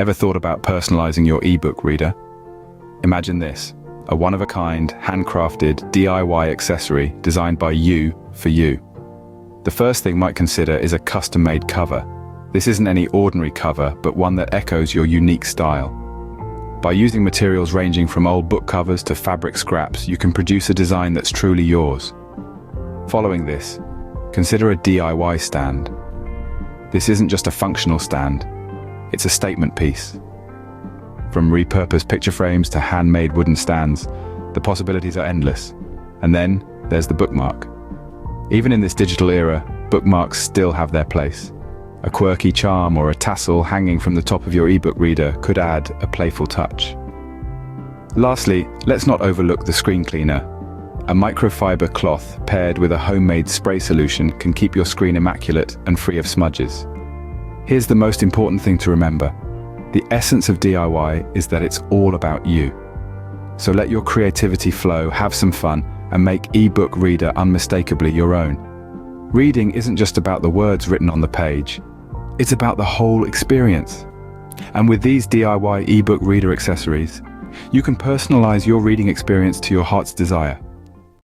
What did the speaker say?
Ever thought about personalizing your ebook reader? Imagine this, a one-of-a-kind, handcrafted DIY accessory designed by you for you. The first thing you might consider is a custom-made cover. This isn't any ordinary cover, but one that echoes your unique style. By using materials ranging from old book covers to fabric scraps, you can produce a design that's truly yours. Following this, consider a DIY stand. This isn't just a functional stand, it's a statement piece. From repurposed picture frames to handmade wooden stands, the possibilities are endless. And then there's the bookmark. Even in this digital era, bookmarks still have their place. A quirky charm or a tassel hanging from the top of your ebook reader could add a playful touch. Lastly, let's not overlook the screen cleaner. A microfiber cloth paired with a homemade spray solution can keep your screen immaculate and free of smudges. Here's the most important thing to remember. The essence of DIY is that it's all about you. So let your creativity flow, have some fun, and make eBook Reader unmistakably your own. Reading isn't just about the words written on the page. It's about the whole experience. And with these DIY eBook Reader accessories, you can personalize your reading experience to your heart's desire.